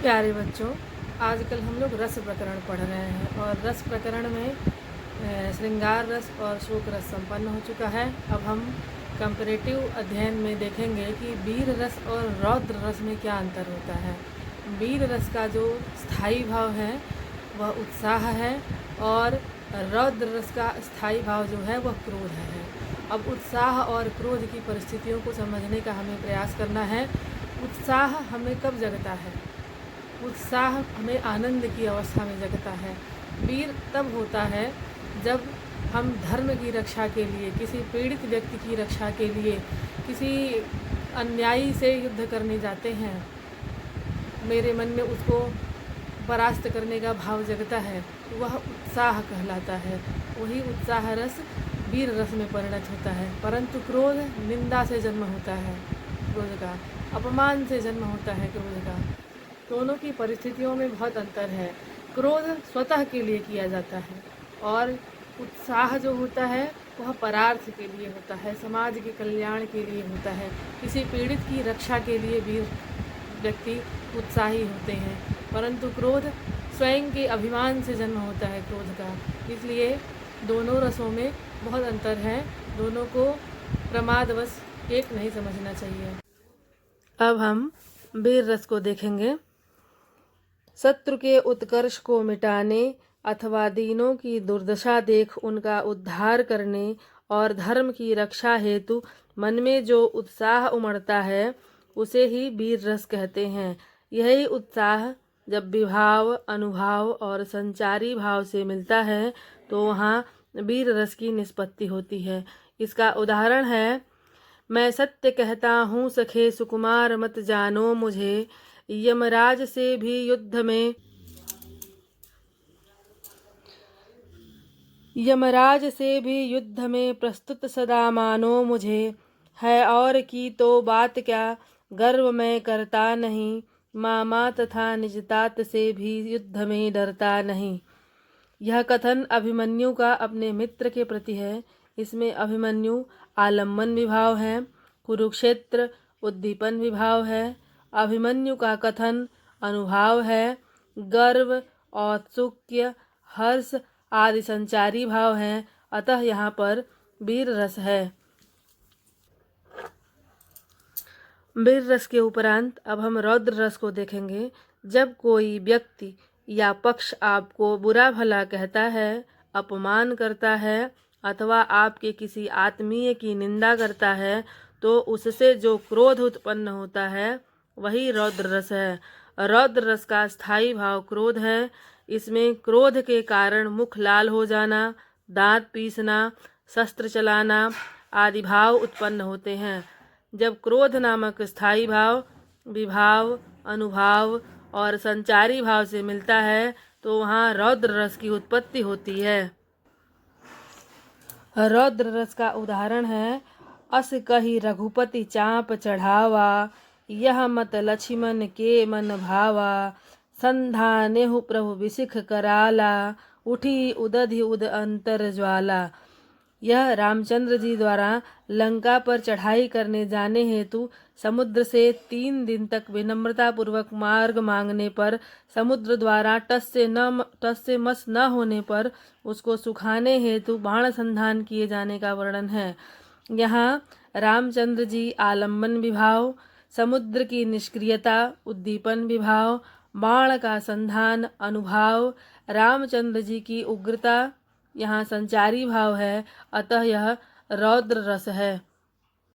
प्यारे बच्चों, आजकल हम लोग रस प्रकरण पढ़ रहे हैं और रस प्रकरण में श्रृंगार रस और शोक रस संपन्न हो चुका है। अब हम कंपैरेटिव अध्ययन में देखेंगे कि वीर रस और रौद्र रस में क्या अंतर होता है। वीर रस का जो स्थायी भाव है वह उत्साह है और रौद्र रस का स्थायी भाव जो है वह क्रोध है। अब उत्साह और क्रोध की परिस्थितियों को समझने का हमें प्रयास करना है। उत्साह हमें कब जगता है? उत्साह हमें आनंद की अवस्था में जगता है। वीर तब होता है जब हम धर्म की रक्षा के लिए, किसी पीड़ित व्यक्ति की रक्षा के लिए, किसी अन्यायी से युद्ध करने जाते हैं, मेरे मन में उसको परास्त करने का भाव जगता है, वह उत्साह कहलाता है। वही उत्साह रस वीर रस में परिणत होता है। परंतु क्रोध निंदा से जन्म होता है, क्रोध का अपमान से जन्म होता है। क्रोध का दोनों की परिस्थितियों में बहुत अंतर है। क्रोध स्वतः के लिए किया जाता है और उत्साह जो होता है वह परार्थ के लिए होता है, समाज के कल्याण के लिए होता है। किसी पीड़ित की रक्षा के लिए वीर व्यक्ति उत्साही होते हैं, परंतु क्रोध स्वयं के अभिमान से जन्म होता है क्रोध का। इसलिए दोनों रसों में बहुत अंतर है। दोनों को प्रमादवश एक नहीं समझना चाहिए। अब हम वीर रस को देखेंगे। शत्रु के उत्कर्ष को मिटाने अथवा दीनों की दुर्दशा देख उनका उद्धार करने और धर्म की रक्षा हेतु मन में जो उत्साह उमड़ता है उसे ही वीर रस कहते हैं। यही उत्साह जब विभाव, अनुभाव और संचारी भाव से मिलता है तो वहाँ वीर रस की निष्पत्ति होती है। इसका उदाहरण है, मैं सत्य कहता हूँ सखे सुकुमार मत जानो मुझे, यमराज से भी युद्ध में प्रस्तुत सदा मानो मुझे, है और की तो बात क्या गर्व मैं करता नहीं, मामा तथा निजतात से भी युद्ध में डरता नहीं। यह कथन अभिमन्यु का अपने मित्र के प्रति है। इसमें अभिमन्यु आलम्बन विभाव है, कुरुक्षेत्र उद्दीपन विभाव है। अभिमन्यु का कथन अनुभाव है, गर्व, औत्सुक्य, हर्ष आदि संचारी भाव हैं। अतः यहाँ पर वीर रस है। वीर रस के उपरांत अब हम रौद्र रस को देखेंगे। जब कोई व्यक्ति या पक्ष आपको बुरा भला कहता है, अपमान करता है अथवा आपके किसी आत्मीय की निंदा करता है तो उससे जो क्रोध उत्पन्न होता है वही रौद्र रस है। रौद्र रस का स्थायी भाव क्रोध है। इसमें क्रोध के कारण मुख लाल हो जाना, दांत पीसना, शस्त्र चलाना आदि भाव उत्पन्न होते हैं। जब क्रोध नामक स्थायी भाव विभाव, अनुभाव और संचारी भाव से मिलता है तो वहाँ रौद्र रस की उत्पत्ति होती है। रौद्र रस का उदाहरण है, अस कही रघुपति चाँप चढ़ावा, यह मत लक्ष्मण के मन भावा, संधानेहु प्रभु विशिख कराला, उठी उदधि उद अंतर ज्वाला। यह रामचंद्र जी द्वारा लंका पर चढ़ाई करने जाने हेतु समुद्र से 3 दिन तक विनम्रता पूर्वक मार्ग मांगने पर समुद्र द्वारा टस से मस न होने पर उसको सुखाने हेतु बाण संधान किए जाने का वर्णन है। यहाँ रामचंद्र जी आलम्बन विभाव, समुद्र की निष्क्रियता उद्दीपन विभाव, बाण का संधान अनुभाव, रामचंद्र जी की उग्रता यहाँ संचारी भाव है। अतः यह रौद्र रस है।